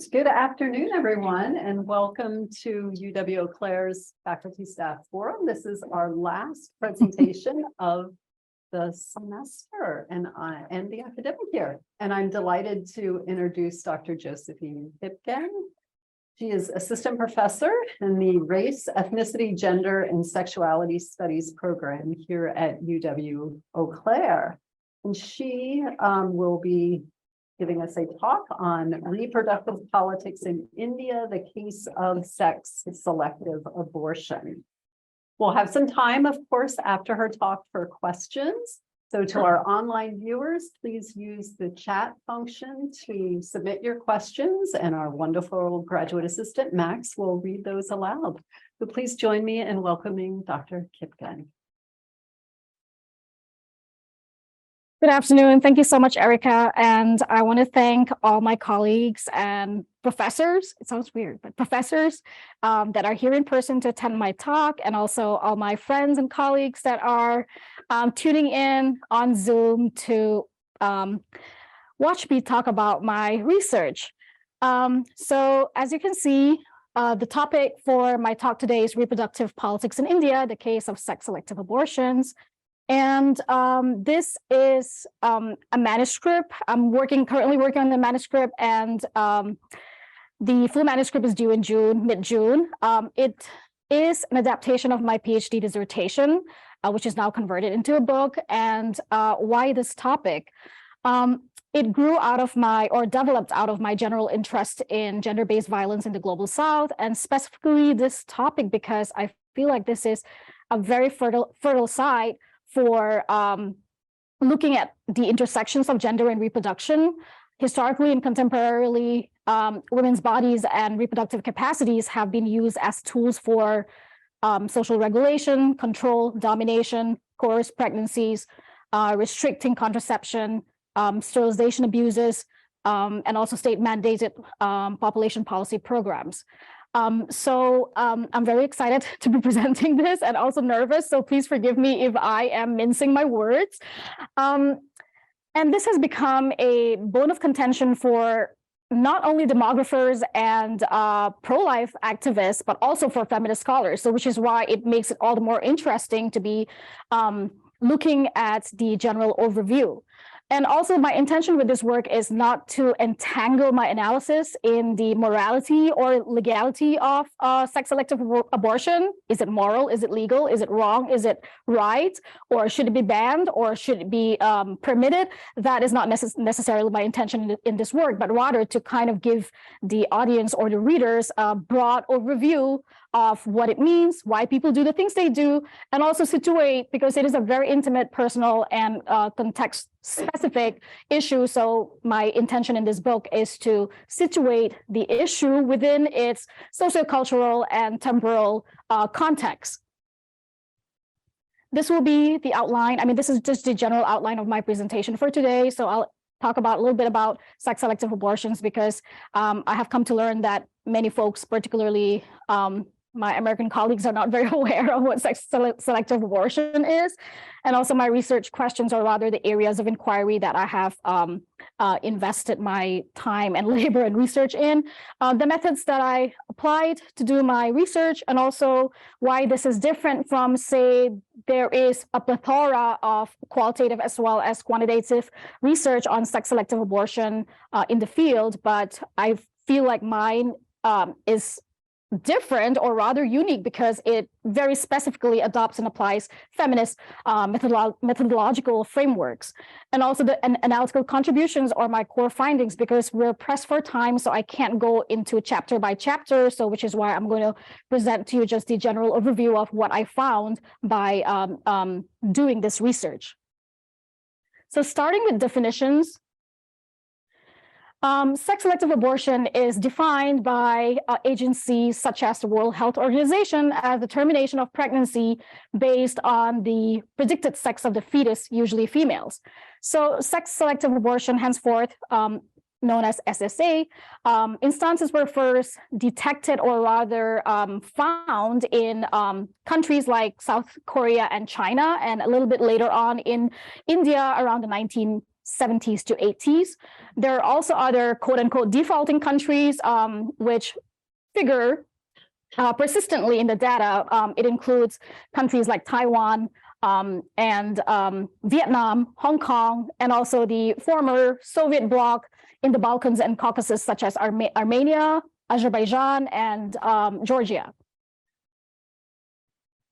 right, good afternoon, everyone, and welcome to UWEC's Faculty Staff Forum. This is our last presentation of the semester and the academic year. And I'm delighted to introduce Dr. Josephine Kipgen. She is assistant professor in the Race, Ethnicity, Gender, and Sexuality Studies program here at UWEC. And she will be giving us a talk on reproductive politics in India, the case of sex-selective abortion. We'll have some time, of course, after her talk for questions. So to our online viewers, please use the chat function to submit your questions, and our wonderful graduate assistant, Max, will read those aloud. So please join me in welcoming Dr. Kipgen. Good afternoon. Thank you so much, Erica. And I want to thank all my colleagues and professors. It sounds weird, but professors that are here in person to attend my talk, and also all my friends and colleagues that are tuning in on Zoom to watch me talk about my research. So as you can see, the topic for my talk today is reproductive politics in India, the case of sex-selective abortions. And this is a manuscript. I'm currently working on the manuscript, and the full manuscript is due in June, mid-June. It is an adaptation of my PhD dissertation, which is now converted into a book. And why this topic? It grew out of developed out of my general interest in gender-based violence in the Global South, and specifically this topic because I feel like this is a very fertile site for looking at the intersections of gender and reproduction. Historically and contemporarily, women's bodies and reproductive capacities have been used as tools for social regulation, control, domination, coerced pregnancies, restricting contraception, sterilization abuses, and also state-mandated population policy programs. So I'm very excited to be presenting this, and also nervous, so please forgive me if I am mincing my words. And this has become a bone of contention for not only demographers and pro-life activists, but also for feminist scholars. So which is why it makes it all the more interesting to be looking at the general overview. And also my intention with this work is not to entangle my analysis in the morality or legality of sex-selective abortion. Is it moral? Is it legal? Is it wrong? Is it right? Or should it be banned? Or should it be permitted? That is not necessarily my intention in this work, but rather to kind of give the audience or the readers a broad overview of what it means, why people do the things they do, and also situate, because it is a very intimate, personal, and context-specific issue. So my intention in this book is to situate the issue within its sociocultural and temporal context. This will be the outline. I mean, this is just the general outline of my presentation for today. So I'll talk about a little bit about sex-selective abortions, because I have come to learn that many folks, particularly my American colleagues, are not very aware of what sex-selective abortion is. And also my research questions, or rather the areas of inquiry that I have invested my time and labor and research in, the methods that I applied to do my research, and also why this is different from, say, there is a plethora of qualitative as well as quantitative research on sex-selective abortion in the field, but I feel like mine is different, or rather unique, because it very specifically adopts and applies feminist methodological frameworks, and also the analytical contributions are my core findings, because we're pressed for time, so I can't go into chapter by chapter, so which is why I'm going to present to you just the general overview of what I found by doing this research. So starting with definitions, sex-selective abortion is defined by agencies such as the World Health Organization as the termination of pregnancy based on the predicted sex of the fetus, usually females. So sex-selective abortion, henceforth known as SSA, instances were first detected, or rather found in countries like South Korea and China, and a little bit later on in India around the 70s to 80s. There are also other quote-unquote defaulting countries which figure persistently in the data. It includes countries like Taiwan and Vietnam, Hong Kong, and also the former Soviet bloc in the Balkans and Caucasus, such as Armenia, Azerbaijan, and Georgia.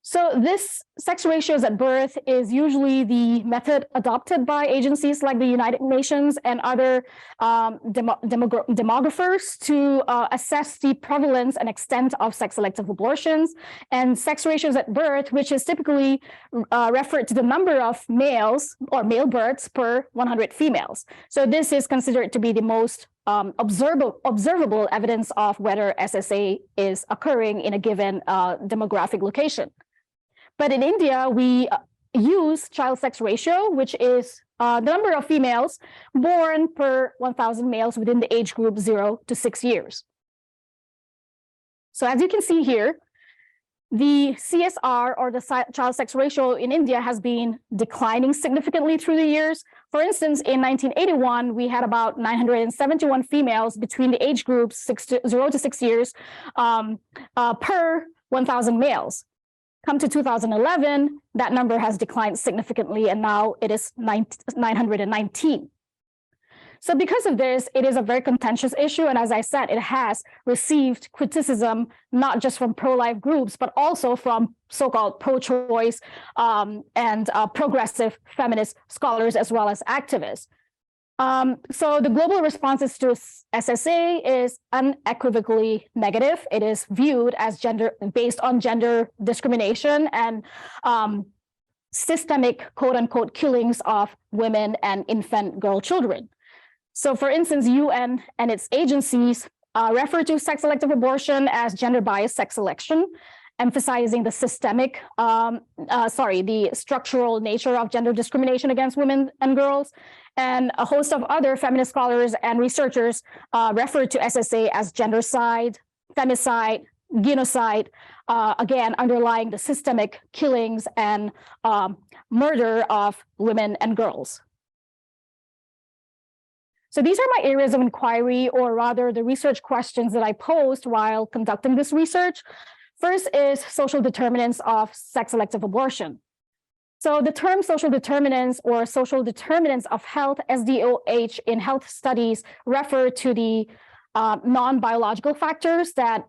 So this sex ratios at birth is usually the method adopted by agencies like the United Nations and other demographers to assess the prevalence and extent of sex-selective abortions. And sex ratios at birth, which is typically referred to the number of males or male births per 100 females. So this is considered to be the most observable evidence of whether SSA is occurring in a given demographic location. But in India, we use child sex ratio, which is the number of females born per 1,000 males within the age group 0 to 6 years. So as you can see here, the CSR, or the child sex ratio in India, has been declining significantly through the years. For instance, in 1981, we had about 971 females between the age groups 0 to 6 years per 1,000 males. Come to 2011, that number has declined significantly, and now it is 919. So because of this, it is a very contentious issue. And as I said, it has received criticism, not just from pro-life groups, but also from so-called pro-choice and progressive feminist scholars, as well as activists. So the global responses to SSA is unequivocally negative. It is viewed as based on gender discrimination and systemic quote-unquote killings of women and infant girl children. So for instance, UN and its agencies refer to sex-selective abortion as gender-biased sex selection, emphasizing the the structural nature of gender discrimination against women and girls. And a host of other feminist scholars and researchers refer to SSA as gendercide, femicide, genocide, again, underlying the systemic killings and murder of women and girls. So these are my areas of inquiry, or rather the research questions that I posed while conducting this research. First is social determinants of sex-selective abortion. So the term social determinants, or social determinants of health, SDOH, in health studies refer to the non-biological factors that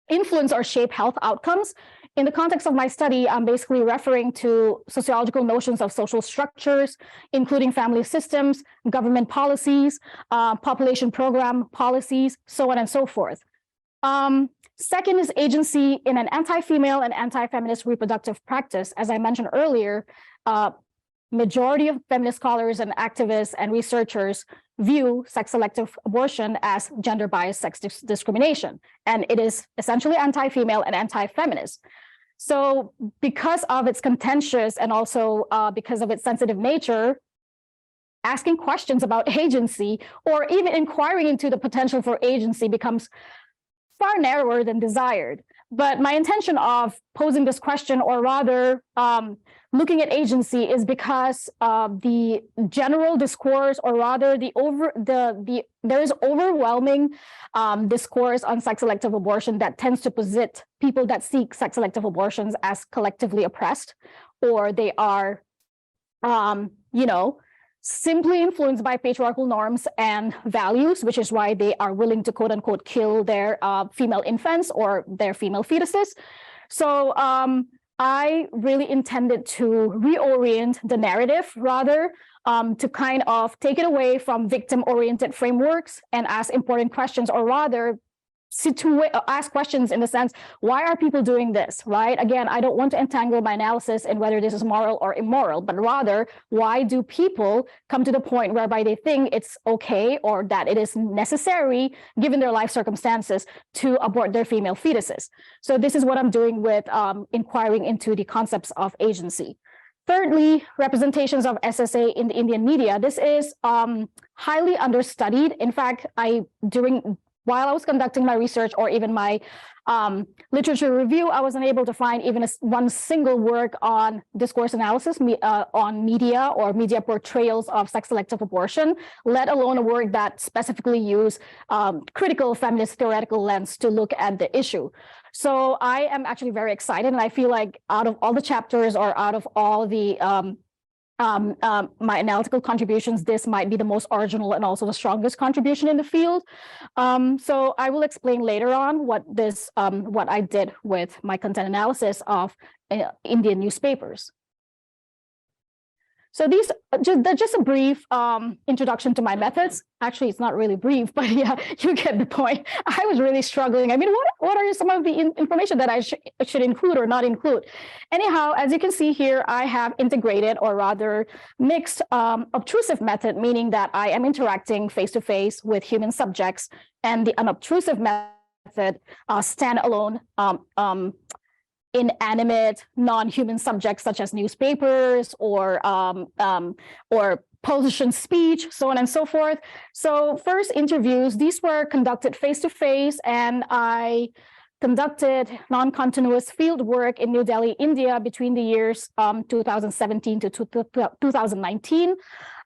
influence or shape health outcomes. In the context of my study, I'm basically referring to sociological notions of social structures, including family systems, government policies, population program policies, so on and so forth. Second is agency in an anti-female and anti-feminist reproductive practice. As I mentioned earlier, majority of feminist scholars and activists and researchers view sex-selective abortion as gender-biased sex discrimination, and it is essentially anti-female and anti-feminist. So because of its contentious and also because of its sensitive nature, asking questions about agency or even inquiring into the potential for agency becomes far narrower than desired. But my intention of posing this question, or rather looking at agency, is because the general discourse, or rather there is overwhelming discourse on sex-selective abortion that tends to posit people that seek sex-selective abortions as collectively oppressed, or they are, simply influenced by patriarchal norms and values, which is why they are willing to quote unquote kill their female infants or their female fetuses. So I really intended to reorient the narrative, rather to kind of take it away from victim-oriented frameworks and ask important questions, or rather ask questions in the sense, why are people doing this, right? Again, I don't want to entangle my analysis in whether this is moral or immoral, but rather, why do people come to the point whereby they think it's okay or that it is necessary, given their life circumstances, to abort their female fetuses? So this is what I'm doing with inquiring into the concepts of agency. Thirdly, representations of SSA in the Indian media. This is highly understudied. In fact, during while I was conducting my research or even my literature review, I wasn't able to find even one single work on discourse analysis on media or media portrayals of sex-selective abortion, let alone a work that specifically used critical feminist theoretical lens to look at the issue. So I am actually very excited, and I feel like out of all the chapters or out of all the my analytical contributions, this might be the most original and also the strongest contribution in the field. So I will explain later on what I did with my content analysis of Indian newspapers. So these just a brief introduction to my methods. Actually, it's not really brief, but yeah, you get the point. I was really struggling. I mean, what are some of the information that I should include or not include? Anyhow, as you can see here, I have integrated or rather mixed obtrusive method, meaning that I am interacting face-to-face with human subjects, and the unobtrusive method, standalone inanimate non-human subjects such as newspapers or politician speech, so on and so forth. So first interviews, these were conducted face-to-face, and I conducted non-continuous field work in New Delhi, India between the years 2017 to 2019.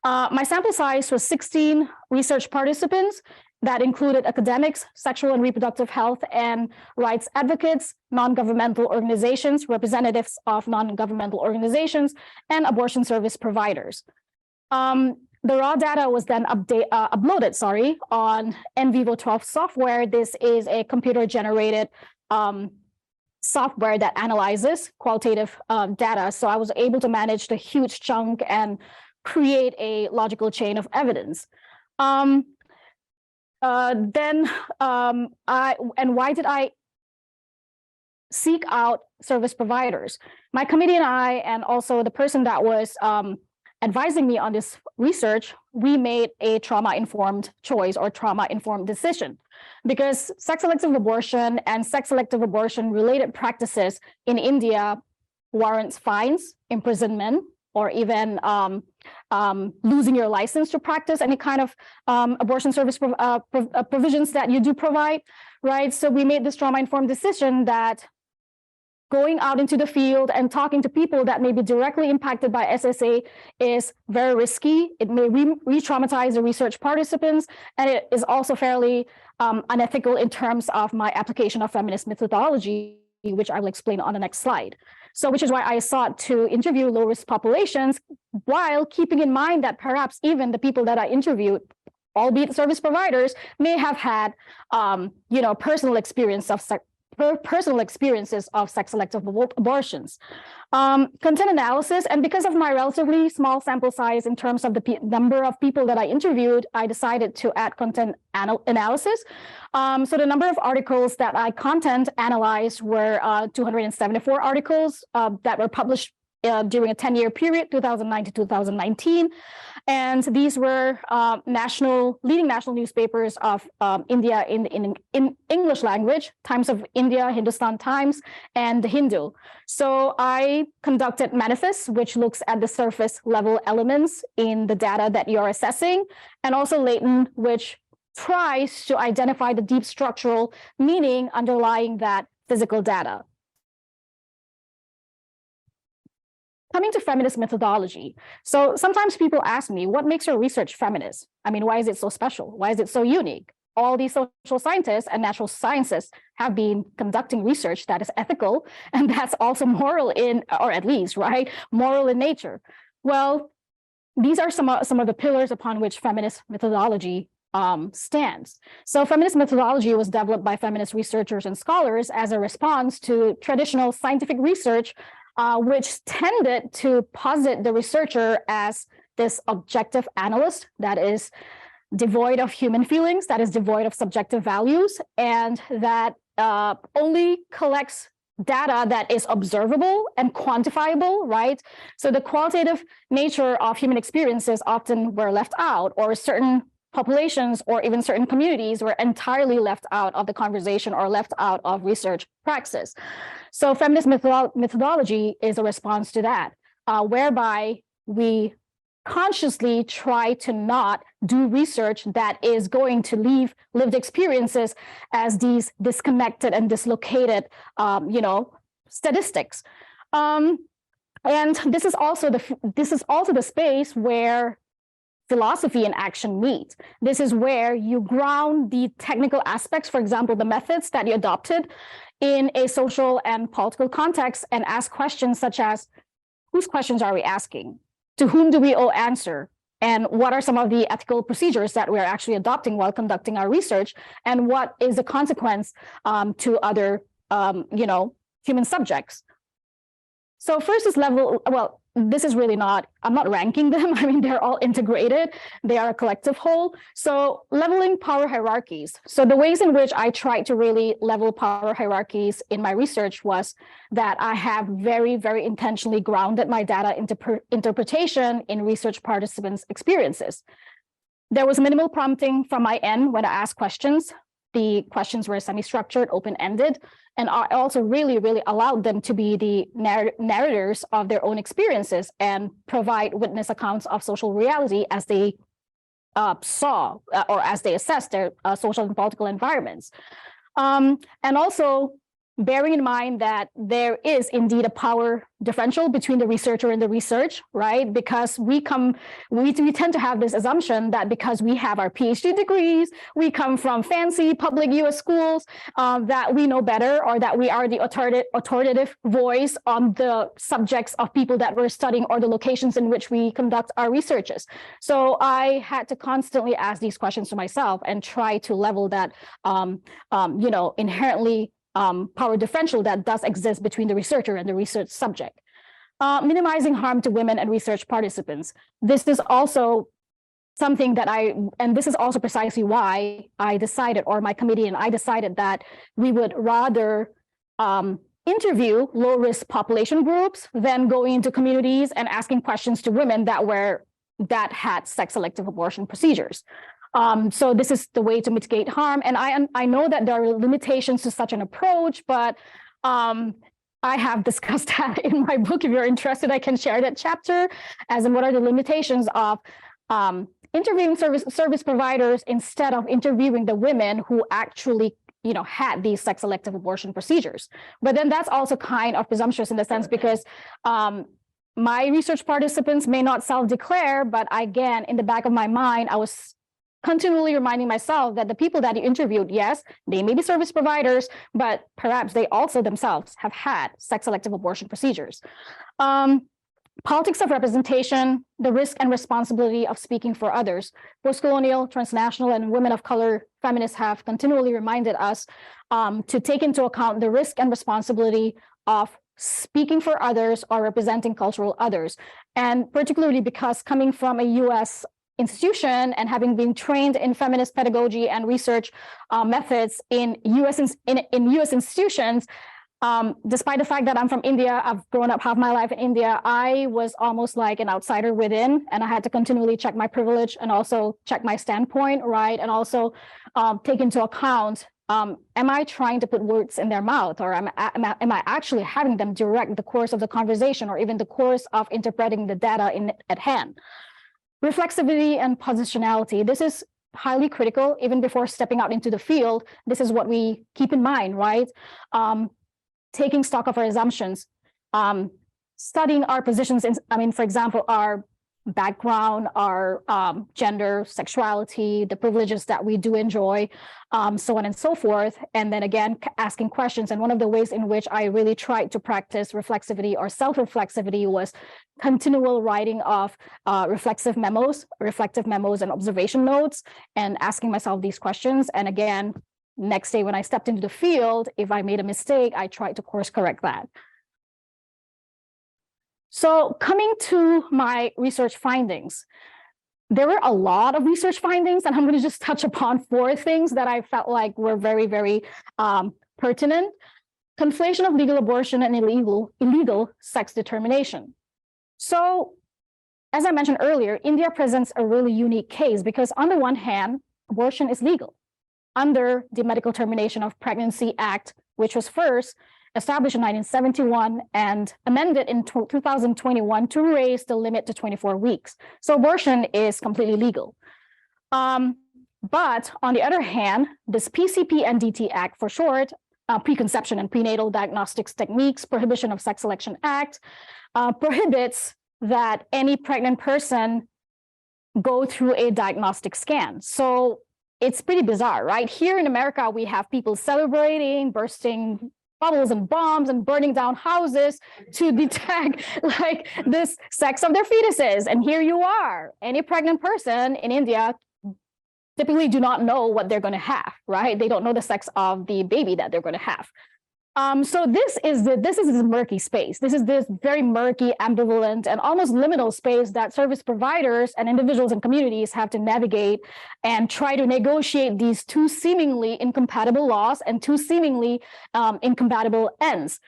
My sample size was 16 research participants. That included academics, sexual and reproductive health and rights advocates, non-governmental organizations, representatives of non-governmental organizations, and abortion service providers. The raw data was then uploaded on NVivo 12 software. This is a computer-generated software that analyzes qualitative data. So I was able to manage the huge chunk and create a logical chain of evidence. Why did I seek out service providers? My committee and I, and also the person that was advising me on this research, we made a trauma-informed choice or trauma-informed decision, because sex-selective abortion and sex-selective abortion-related practices in India warrants fines, imprisonment, or even losing your license to practice any kind of abortion service provisions that you do provide, right? So we made this trauma-informed decision that going out into the field and talking to people that may be directly impacted by SSA is very risky. It may re-traumatize the research participants, and it is also fairly unethical in terms of my application of feminist methodology, which I will explain on the next slide. So which is why I sought to interview low-risk populations while keeping in mind that perhaps even the people that I interviewed, albeit service providers, may have had personal experiences of sex-selective abortions. Content analysis, and because of my relatively small sample size in terms of the number of people that I interviewed, I decided to add content analysis. So the number of articles that I content analyzed were 274 articles that were published during a 10-year period, 2009 to 2019. And these were leading national newspapers of India in English language, Times of India, Hindustan Times, and The Hindu. So I conducted manifest, which looks at the surface level elements in the data that you're assessing, and also latent, which tries to identify the deep structural meaning underlying that physical data. Coming to feminist methodology. So sometimes people ask me, what makes your research feminist? I mean, why is it so special? Why is it so unique? All these social scientists and natural sciences have been conducting research that is ethical, and that's also moral or at least, right, moral in nature. Well, these are some of the pillars upon which feminist methodology stands. So feminist methodology was developed by feminist researchers and scholars as a response to traditional scientific research, which tended to posit the researcher as this objective analyst that is devoid of human feelings, that is devoid of subjective values, and that only collects data that is observable and quantifiable, right? So the qualitative nature of human experiences often were left out, or certain populations or even certain communities were entirely left out of the conversation or left out of research praxis. So feminist methodology is a response to that, whereby we consciously try to not do research that is going to leave lived experiences as these disconnected and dislocated, statistics. And this is also the space where philosophy and action meet. This is where you ground the technical aspects, for example, the methods that you adopted in a social and political context, and ask questions such as, whose questions are we asking? To whom do we owe answer? And what are some of the ethical procedures that we're actually adopting while conducting our research? And what is the consequence to other, human subjects? So first is this is really not, I'm not ranking them. I mean, they're all integrated. They are a collective whole. So leveling power hierarchies. So the ways in which I tried to really level power hierarchies in my research was that I have very, very intentionally grounded my data interpretation in research participants' experiences. There was minimal prompting from my end when I asked questions. The questions were semi-structured, open-ended, and I also really, really allowed them to be the narrators of their own experiences and provide witness accounts of social reality as they saw or as they assessed their social and political environments. And also bearing in mind that there is indeed a power differential between the researcher and the research, right? Because we tend to have this assumption that because we have our PhD degrees, we come from fancy public US schools, that we know better, or that we are the authoritative voice on the subjects of people that we're studying or the locations in which we conduct our researches. So I had to constantly ask these questions to myself and try to level that, inherently power differential that does exist between the researcher and the research subject. Minimizing harm to women and research participants. This is also something that this is also precisely why I decided, or my committee and I decided, that we would rather interview low-risk population groups than going into communities and asking questions to women that had sex-selective abortion procedures. So this is the way to mitigate harm. And I know that there are limitations to such an approach, but I have discussed that in my book. If you're interested, I can share that chapter, as in what are the limitations of interviewing service providers instead of interviewing the women who actually had these sex-selective abortion procedures. But then that's also kind of presumptuous in the sense because my research participants may not self-declare, but again, in the back of my mind, I was continually reminding myself that the people that you interviewed, yes, they may be service providers, but perhaps they also themselves have had sex-selective abortion procedures. Politics of representation, the risk and responsibility of speaking for others. Postcolonial, transnational, and women of color feminists have continually reminded us to take into account the risk and responsibility of speaking for others or representing cultural others. And particularly because coming from a US institution and having been trained in feminist pedagogy and research methods in US institutions, despite the fact that I'm from India, I've grown up half my life in India, I was almost like an outsider within, and I had to continually check my privilege and also check my standpoint, right? And also take into account, am I trying to put words in their mouth, or am I actually having them direct the course of the conversation or even the course of interpreting the data at hand? Reflexivity and positionality. This is highly critical even before stepping out into the field. This is what we keep in mind, right? Taking stock of our assumptions, studying our positions in, for example, our background, our gender, sexuality, the privileges that we do enjoy, so on and so forth. And then again, asking questions. And one of the ways in which I really tried to practice reflexivity or self-reflexivity was continual writing of reflective memos and observation notes, and asking myself these questions. And again, next day when I stepped into the field, if I made a mistake, I tried to course correct that. So coming to my research findings, there were a lot of research findings, and I'm going to just touch upon 4 things that I felt like were very, very pertinent. Conflation of legal abortion and illegal sex determination. So as I mentioned earlier, India presents a really unique case because on the one hand, abortion is legal under the Medical Termination of Pregnancy Act, which was first, established in 1971 and amended in 2021 to raise the limit to 24 weeks. So abortion is completely legal. But on the other hand, this PCP-NDT Act for short, Preconception and Prenatal Diagnostics Techniques Prohibition of Sex Selection Act, prohibits that any pregnant person go through a diagnostic scan. So it's pretty bizarre, right? Here in America, we have people celebrating, bursting bubbles and bombs and burning down houses to detect like this sex of their fetuses. And here you are, any pregnant person in India typically do not know what they're going to have, right? They don't know the sex of the baby that they're going to have. So this is this murky space. This is this very murky, ambivalent, and almost liminal space that service providers and individuals and communities have to navigate and try to negotiate these two seemingly incompatible laws and two seemingly incompatible ends.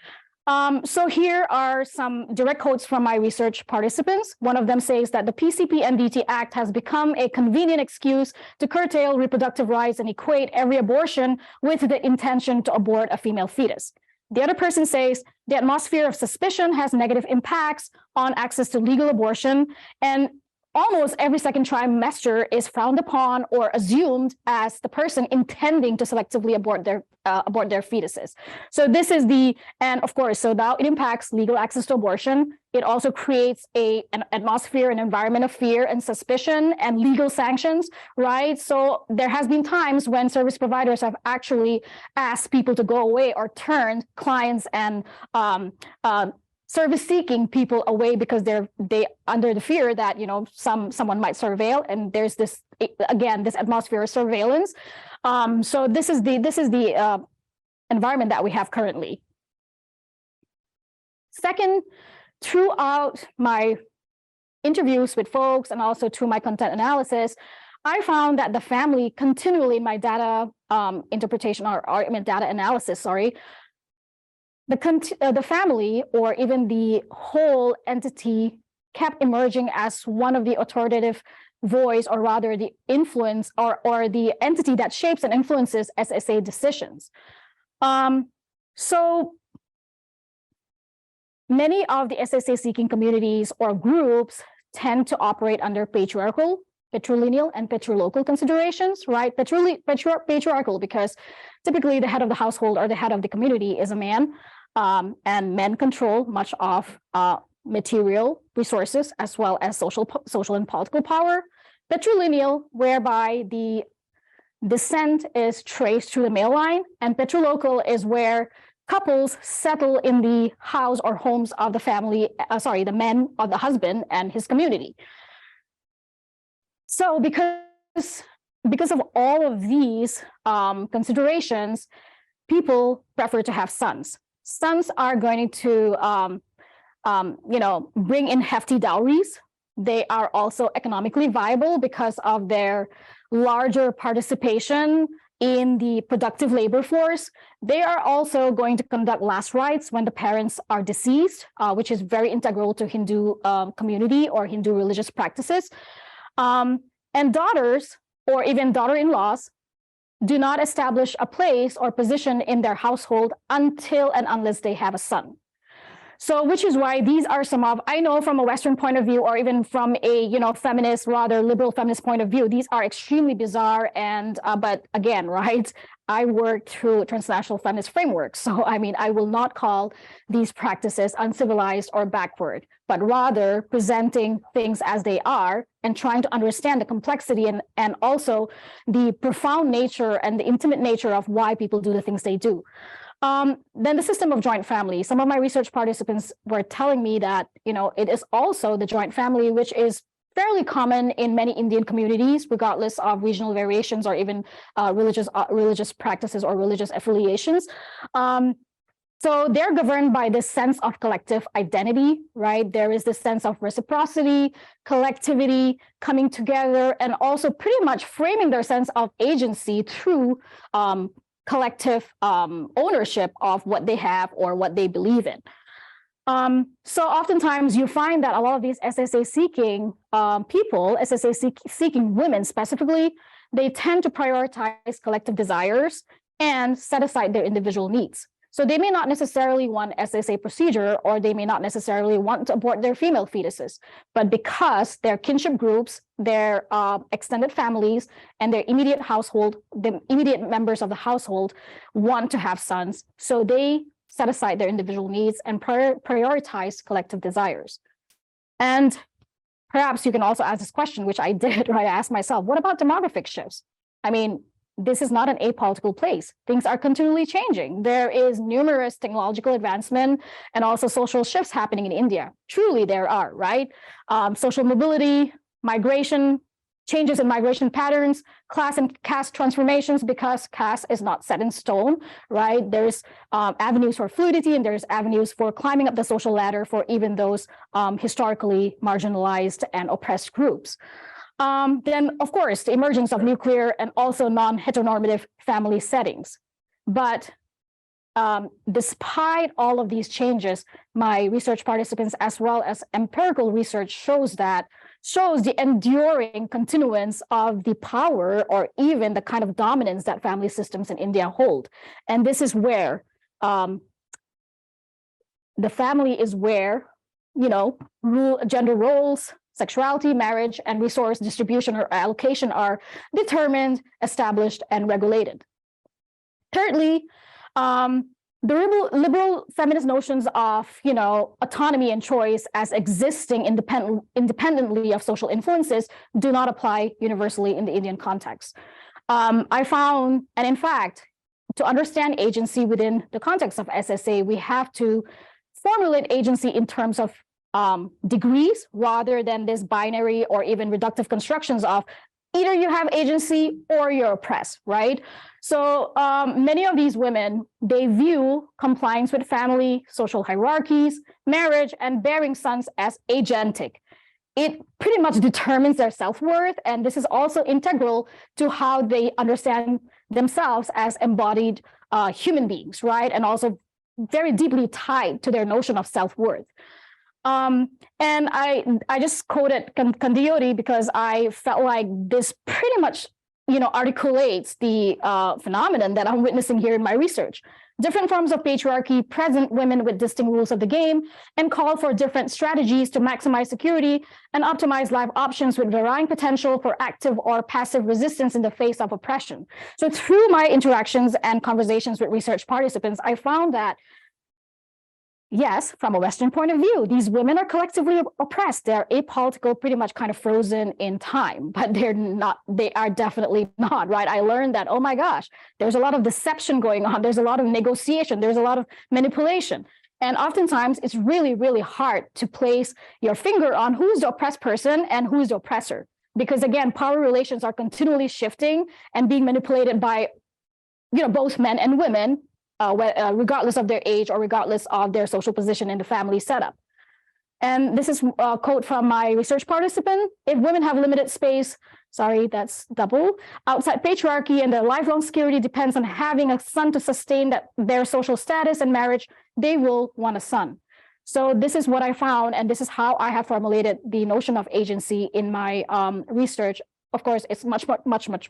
So here are some direct quotes from my research participants. One of them says that the PCP-NDT Act has become a convenient excuse to curtail reproductive rights and equate every abortion with the intention to abort a female fetus. The other person says the atmosphere of suspicion has negative impacts on access to legal abortion, and almost every second trimester is frowned upon or assumed as the person intending to selectively abort their fetuses. So this is and of course, so now it impacts legal access to abortion. It also creates an atmosphere, an environment of fear and suspicion and legal sanctions, right? So there has been times when service providers have actually asked people to go away or turned clients and service-seeking people away because they under the fear that someone might surveil, and there's this atmosphere of surveillance. So this is the environment that we have currently. Second, throughout my interviews with folks and also through my content analysis, I found that the family continually, my data interpretation or data analysis, the family or even the whole entity kept emerging as one of the authoritative voice, or rather the influence or the entity that shapes and influences SSA decisions. So many of the SSA seeking communities or groups tend to operate under patriarchal, patrilineal, and patrilocal considerations, right? Patriarchal because typically the head of the household or the head of the community is a man. And men control much of material resources as well as social and political power. Patrilineal, whereby the descent is traced through the male line, and patrilocal is where couples settle in the house or homes of the family, the men of the husband and his community. So because of all of these considerations, people prefer to have sons. Sons are going to, bring in hefty dowries. They are also economically viable because of their larger participation in the productive labor force. They are also going to conduct last rites when the parents are deceased, which is very integral to Hindu community or Hindu religious practices. And daughters or even daughter-in-laws do not establish a place or position in their household until and unless they have a son. So, which is why these are some of, I know from a Western point of view, or even from a, feminist, rather liberal feminist point of view, these are extremely bizarre. And, but again, right, I work through transnational feminist frameworks. So, I mean, I will not call these practices uncivilized or backward, but rather presenting things as they are and trying to understand the complexity and also the profound nature and the intimate nature of why people do the things they do. Then the system of joint family. Some of my research participants were telling me that, it is also the joint family, which is fairly common in many Indian communities, regardless of regional variations or even religious practices or religious affiliations. So they're governed by this sense of collective identity, right? There is this sense of reciprocity, collectivity, coming together, and also pretty much framing their sense of agency through collective ownership of what they have or what they believe in. So oftentimes you find that a lot of these SSA seeking people, SSA seeking women specifically, they tend to prioritize collective desires and set aside their individual needs. So they may not necessarily want SSA procedure, or they may not necessarily want to abort their female fetuses, but because their kinship groups, their extended families, and their immediate household, the immediate members of the household want to have sons, so they set aside their individual needs and prioritize collective desires. And perhaps you can also ask this question, which I did, right? I asked myself, what about demographic shifts? I mean, this is not an apolitical place. Things are continually changing. There is numerous technological advancement and also social shifts happening in India. Truly there are, right? Social mobility, migration, changes in migration patterns, class and caste transformations, because caste is not set in stone, right? There's avenues for fluidity, and there's avenues for climbing up the social ladder for even those historically marginalized and oppressed groups. Then, of course, the emergence of nuclear and also non-heteronormative family settings. But despite all of these changes, my research participants, as well as empirical research, shows the enduring continuance of the power, or even the kind of dominance that family systems in India hold. And this is where the family is where, gender roles, sexuality, marriage, and resource distribution or allocation are determined, established, and regulated. Thirdly, the liberal feminist notions of, autonomy and choice as existing independently of social influences do not apply universally in the Indian context. I found, and in fact, to understand agency within the context of SSA, we have to formulate agency in terms of degrees rather than this binary or even reductive constructions of either you have agency or you're oppressed, right? So many of these women, they view compliance with family, social hierarchies, marriage, and bearing sons as agentic. It pretty much determines their self-worth, and this is also integral to how they understand themselves as embodied human beings, right? And also very deeply tied to their notion of self-worth. And I just quoted Candioti because I felt like this pretty much, articulates the phenomenon that I'm witnessing here in my research. Different forms of patriarchy present women with distinct rules of the game and call for different strategies to maximize security and optimize life options with varying potential for active or passive resistance in the face of oppression. So through my interactions and conversations with research participants, I found that yes, from a Western point of view, these women are collectively oppressed. They're apolitical, pretty much kind of frozen in time, but they are definitely not, right? I learned that, oh my gosh, there's a lot of deception going on. There's a lot of negotiation. There's a lot of manipulation. And oftentimes it's really, really hard to place your finger on who's the oppressed person and who's the oppressor. Because again, power relations are continually shifting and being manipulated by, both men and women, regardless of their age or regardless of their social position in the family setup. And this is a quote from my research participant: if women have limited space, that's double, outside patriarchy, and their lifelong security depends on having a son to sustain their social status and marriage, they will want a son. So this is what I found, and this is how I have formulated the notion of agency in my research. Of course, it's much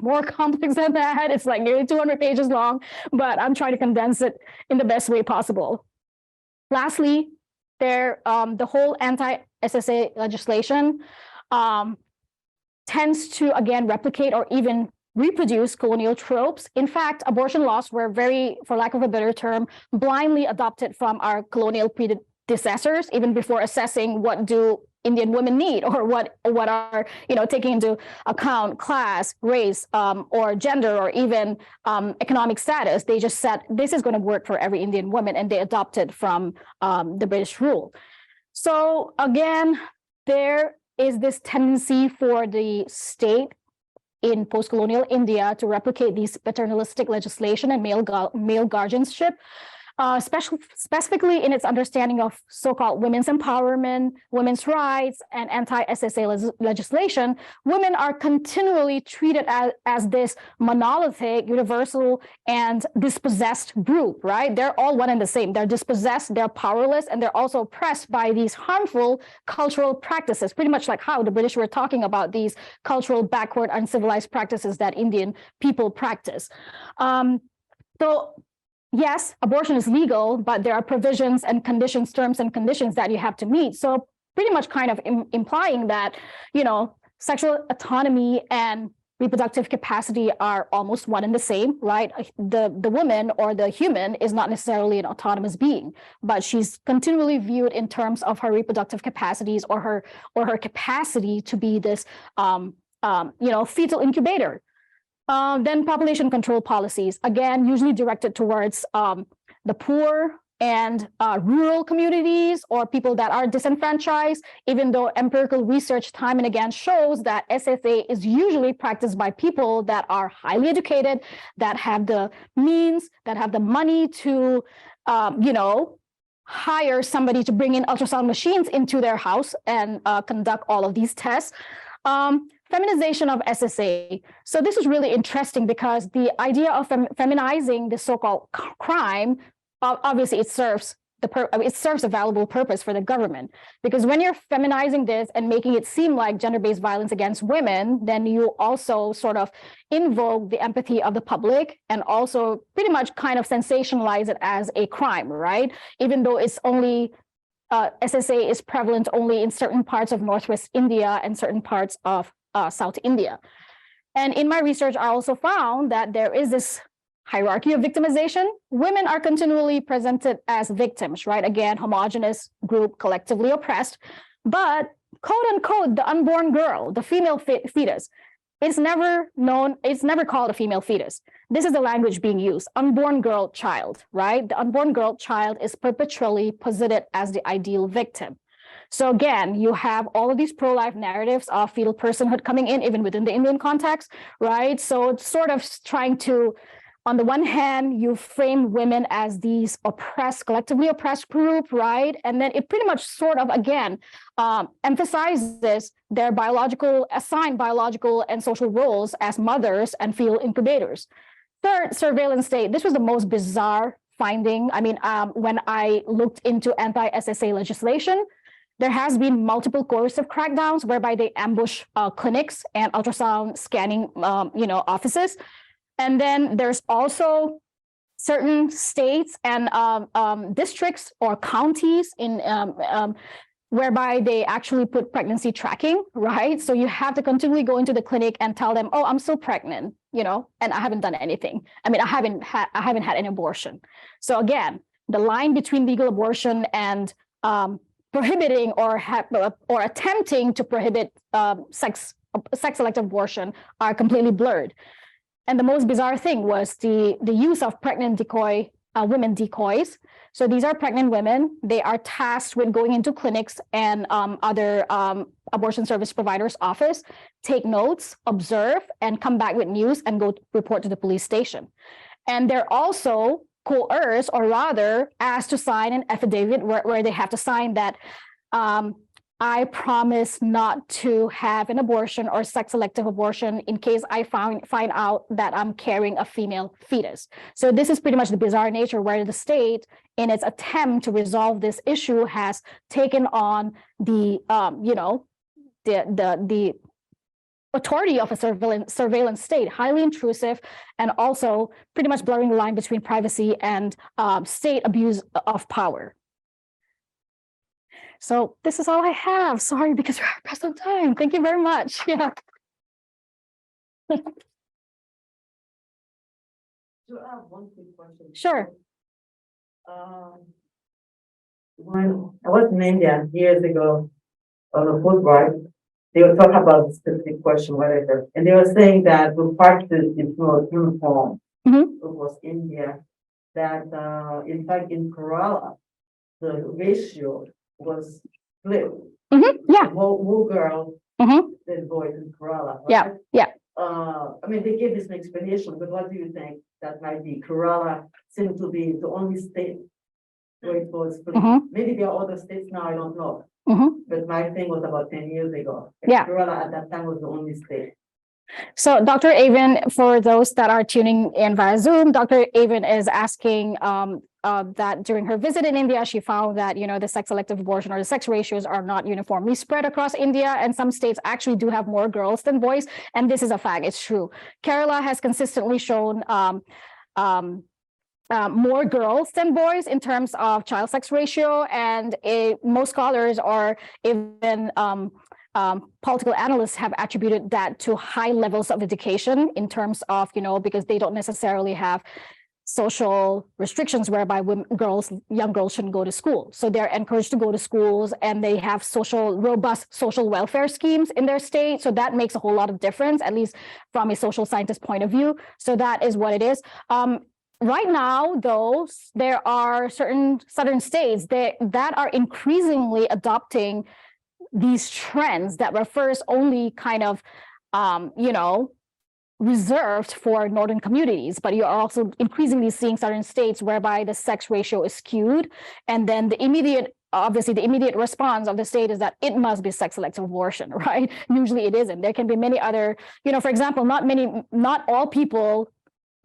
more complex than that. It's like nearly 200 pages long, but I'm trying to condense it in the best way possible. Lastly, the whole anti-SSA legislation tends to, again, replicate or even reproduce colonial tropes. In fact, abortion laws were very, for lack of a better term, blindly adopted from our colonial predecessors, even before assessing what do Indian women need, or what are, taking into account class, race, or gender, or even economic status. They just said, this is going to work for every Indian woman, and they adopted from the British rule. So again, there is this tendency for the state in post-colonial India to replicate these paternalistic legislation and male guardianship, specifically in its understanding of so-called women's empowerment, women's rights, and anti-SSA legislation. Women are continually treated as this monolithic, universal, and dispossessed group, right? They're all one and the same. They're dispossessed, they're powerless, and they're also oppressed by these harmful cultural practices, pretty much like how the British were talking about these cultural, backward, uncivilized practices that Indian people practice. So yes, abortion is legal, but there are provisions and conditions, terms and conditions that you have to meet. So pretty much kind of implying that, sexual autonomy and reproductive capacity are almost one and the same, right? The woman or the human is not necessarily an autonomous being, but she's continually viewed in terms of her reproductive capacities or her capacity to be this, fetal incubator. Then population control policies, again, usually directed towards the poor and rural communities or people that are disenfranchised, even though empirical research time and again shows that SSA is usually practiced by people that are highly educated, that have the means, that have the money to, hire somebody to bring in ultrasound machines into their house and conduct all of these tests. Feminization of SSA. So this is really interesting because the idea of feminizing the so-called crime, obviously it serves a valuable purpose for the government, because when you're feminizing this and making it seem like gender-based violence against women, then you also sort of invoke the empathy of the public and also pretty much kind of sensationalize it as a crime, right? Even though it's only SSA is prevalent only in certain parts of Northwest India and certain parts of South India. And in my research, I also found that there is this hierarchy of victimization. Women are continually presented as victims, right? Again, homogenous group, collectively oppressed, but quote unquote, the unborn girl, the female fetus, it's never called a female fetus. This is the language being used, unborn girl child, right? The unborn girl child is perpetually posited as the ideal victim. So again, you have all of these pro-life narratives of fetal personhood coming in, even within the Indian context, right? So it's sort of trying to, on the one hand, you frame women as these oppressed, collectively oppressed group, right? And then it pretty much sort of, again, emphasizes their assigned biological and social roles as mothers and fetal incubators. Third, surveillance state. This was the most bizarre finding. I mean, when I looked into anti-SSA legislation, there has been multiple coercive crackdowns whereby they ambush clinics and ultrasound scanning, offices. And then there's also certain states and districts or counties in whereby they actually put pregnancy tracking, right? So you have to continually go into the clinic and tell them, oh, I'm still pregnant, and I haven't done anything. I mean, I haven't had an abortion. So again, the line between legal abortion and prohibiting or attempting to prohibit sex-selective abortion are completely blurred. And the most bizarre thing was the use of pregnant women decoys. So these are pregnant women. They are tasked with going into clinics and other abortion service providers' office, take notes, observe, and come back with news and go report to the police station. And they're also coerced, or rather asked to sign an affidavit where they have to sign that I promise not to have an abortion or sex-selective abortion in case I find out that I'm carrying a female fetus. So this is pretty much the bizarre nature where the state, in its attempt to resolve this issue, has taken on the authority of a surveillance state, highly intrusive, and also pretty much blurring the line between privacy and state abuse of power. So this is all I have. Sorry, because we're pressed on time. Thank you very much. Yeah. Do I have one quick question? Sure. When I was in India years ago on a Fulbright, they were talking about the specific question, whatever, and they were saying that the practice is not uniform across India. That in fact in Kerala, the ratio was split. Yeah. More girls than boys in Kerala. Right? Yeah. I mean, they gave this an explanation, but what do you think that might be? Kerala seems to be the only state where it was split. Maybe there are other states now, I don't know. But my thing was about 10 years ago. Yeah. Kerala at that time was the only state. So Dr. Avon, for those that are tuning in via Zoom, Dr. Avon is asking that during her visit in India, she found that, the sex-selective abortion or the sex ratios are not uniformly spread across India, and some states actually do have more girls than boys. And this is a fact, it's true. Kerala has consistently shown more girls than boys in terms of child sex ratio, and most scholars or even political analysts have attributed that to high levels of education in terms of, because they don't necessarily have social restrictions whereby young girls shouldn't go to school. So they're encouraged to go to schools, and they have robust social welfare schemes in their state. So that makes a whole lot of difference, at least from a social scientist point of view. So that is what it is. Right now, though, there are certain southern states that are increasingly adopting these trends that were first only kind of, reserved for northern communities, but you are also increasingly seeing southern states whereby the sex ratio is skewed, and then obviously the immediate response of the state is that it must be sex-selective abortion, right? Usually it isn't. There can be many other, for example, not all people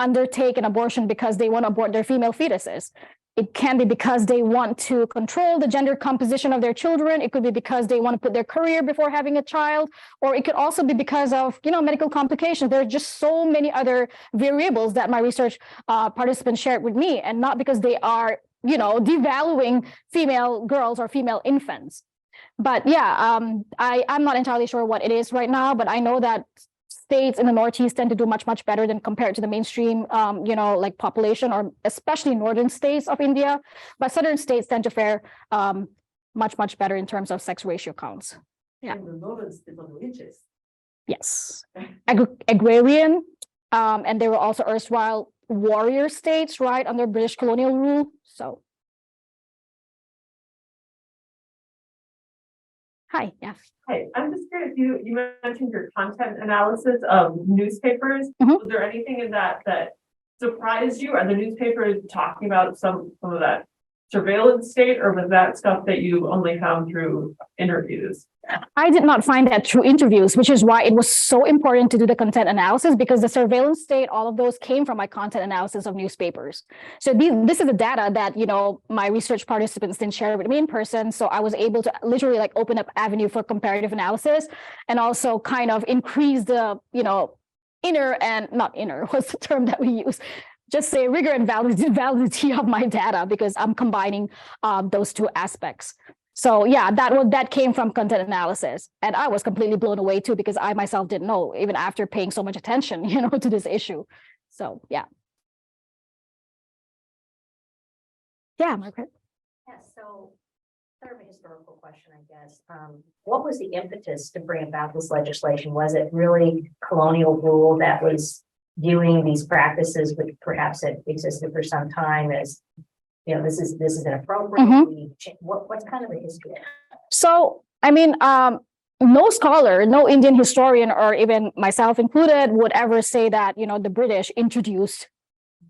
undertake an abortion because they want to abort their female fetuses. It can be because they want to control the gender composition of their children. It could be because they want to put their career before having a child, or it could also be because of, medical complications. There are just so many other variables that my research participants shared with me, and not because they are, devaluing female girls or female infants. But yeah, I'm not entirely sure what it is right now, but I know that states in the Northeast tend to do much, much better than compared to the mainstream, like population, or especially northern states of India. But southern states tend to fare much, much better in terms of sex ratio counts. Yeah. And the northern states are the richest. Yes. Agrarian, and they were also erstwhile warrior states, right, under British colonial rule. So. Hi, yes. Hi, I'm just curious, you mentioned your content analysis of newspapers. Mhm. Was there anything in that surprised you? Are the newspapers talking about some of that surveillance state, or was that stuff that you only found through interviews? I did not find that through interviews, which is why it was so important to do the content analysis, because the surveillance state, all of those came from my content analysis of newspapers. So this is the data that, my research participants didn't share with me in person. So I was able to literally open up avenue for comparative analysis, and also kind of increase the, not inner, what's the term that we use? Just say rigor and validity of my data, because I'm combining those two aspects. So yeah, that came from content analysis, and I was completely blown away too, because I myself didn't know, even after paying so much attention, to this issue. So yeah. Yeah, Margaret. Yeah, so sort of a historical question, I guess. What was the impetus to bring about this legislation? Was it really colonial rule that was viewing these practices, which perhaps had existed for some time, as this is inappropriate? Mm-hmm. What's kind of the history? So, I mean, no scholar, no Indian historian, or even myself included, would ever say that, the British introduced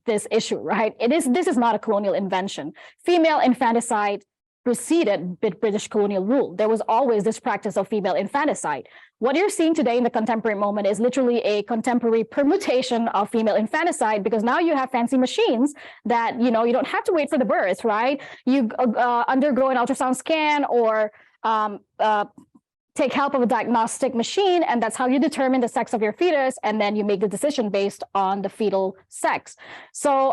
this issue, right? This is not a colonial invention. Female infanticide preceded British colonial rule. There was always this practice of female infanticide. What you're seeing today in the contemporary moment is literally a contemporary permutation of female infanticide, because now you have fancy machines that, you don't have to wait for the birth, right? You undergo an ultrasound scan, or take help of a diagnostic machine, and that's how you determine the sex of your fetus, and then you make the decision based on the fetal sex. So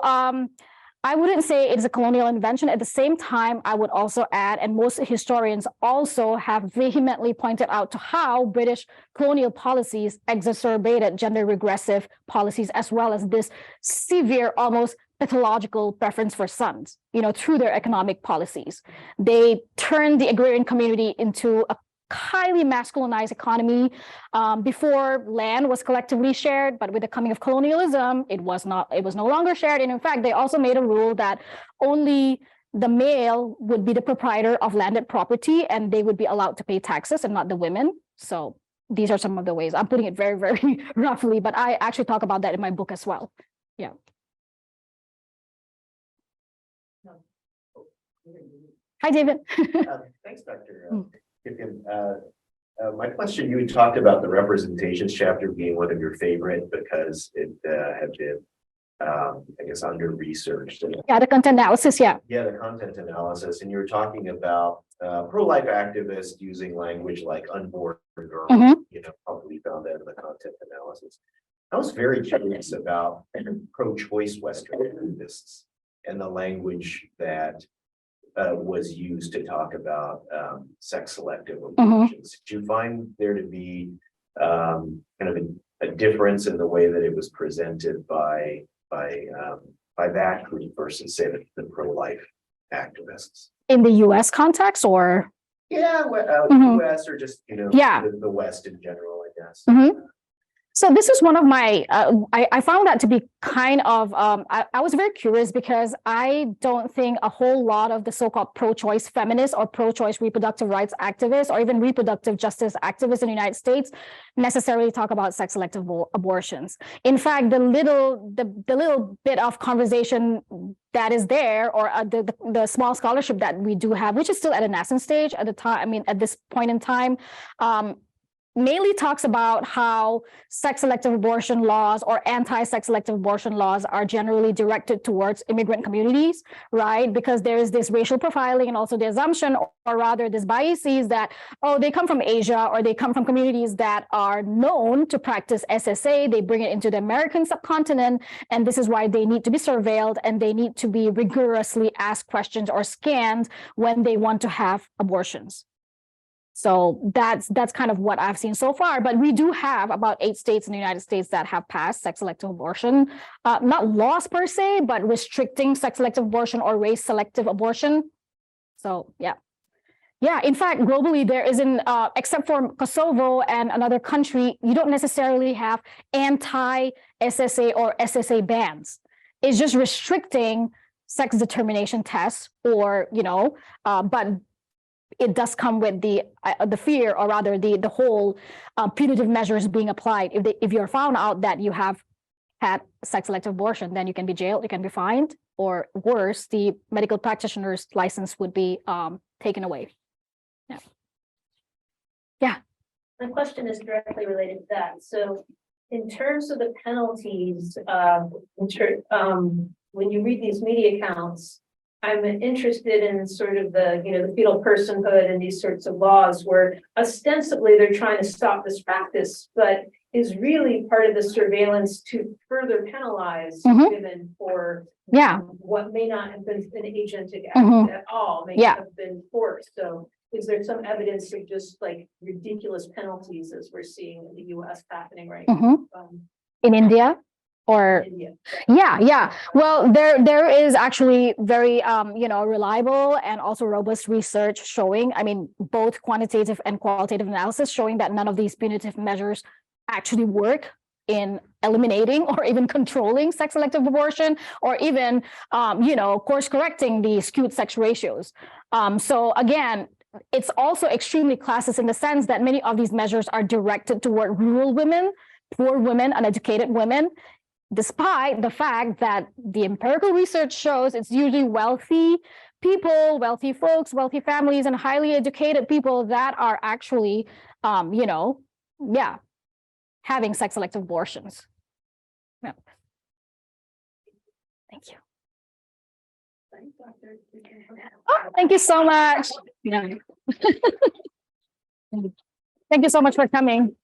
I wouldn't say it's a colonial invention. At the same time, I would also add, and most historians also have vehemently pointed out to how British colonial policies exacerbated gender regressive policies, as well as this severe, almost pathological preference for sons, through their economic policies. They turned the agrarian community into a highly masculinized economy. Before, land was collectively shared, but with the coming of colonialism, it was no longer shared. And in fact, they also made a rule that only the male would be the proprietor of landed property, and they would be allowed to pay taxes, and not the women. So these are some of the ways. I'm putting it very, very roughly, but I actually talk about that in my book as well. Yeah. Hi, David. Thanks, Dr. Kipgen. My question, you had talked about the representations chapter being one of your favorite because it had been, I guess, under-researched. Yeah, the content analysis, yeah. Yeah, the content analysis. And you were talking about pro-life activists using language like unborn girl, probably found that in the content analysis. I was very curious about pro-choice Western activists and the language that was used to talk about sex-selective abortions. Did you find there to be kind of a difference in the way that it was presented by that group versus, say, the pro-life activists? In the US context, or? Yeah, Mhm. US or just, Yeah. the West in general, I guess. Mhm. So this is one of my, I found that to be kind of, I was very curious because I don't think a whole lot of the so-called pro-choice feminists or pro-choice reproductive rights activists or even reproductive justice activists in the United States necessarily talk about sex-selective abortions. In fact, the little bit of conversation that is there, or the small scholarship that we do have, which is still at a nascent stage at the time, I mean, at this point in time, mainly talks about how sex-selective abortion laws or anti-sex-selective abortion laws are generally directed towards immigrant communities, right? Because there is this racial profiling and also the assumption, or rather this biases that, oh, they come from Asia or they come from communities that are known to practice SSA, they bring it into the American subcontinent, and this is why they need to be surveilled and they need to be rigorously asked questions or scanned when they want to have abortions. So that's kind of what I've seen so far. But we do have about 8 states in the United States that have passed sex-selective abortion, not laws per se, but restricting sex-selective abortion or race-selective abortion. So yeah. Yeah, in fact, globally, there isn't, except for Kosovo and another country, you don't necessarily have anti-SSA or SSA bans. It's just restricting sex determination tests, or, but it does come with the fear, or rather the whole punitive measures being applied. If you're found out that you have had sex-selective abortion, then you can be jailed, you can be fined, or worse, the medical practitioner's license would be taken away. Yeah. My question is directly related to that. So in terms of the penalties, when you read these media accounts, I'm interested in sort of the fetal personhood and these sorts of laws where ostensibly they're trying to stop this practice, but is really part of the surveillance to further penalize women for what may not have been an agentic act at all, may have been forced. So is there some evidence of just like ridiculous penalties as we're seeing in the US happening right now? In India? Or yeah. Well, there is actually very reliable and also robust research showing, I mean, both quantitative and qualitative analysis showing that none of these punitive measures actually work in eliminating or even controlling sex-selective abortion, or even course correcting the skewed sex ratios. So again, it's also extremely classist in the sense that many of these measures are directed toward rural women, poor women, uneducated women, despite the fact that the empirical research shows it's usually wealthy people, wealthy folks, wealthy families, and highly educated people that are actually, having sex-selective abortions. Yeah. Thank you. Oh, thank you so much. Yeah. Thank you so much for coming.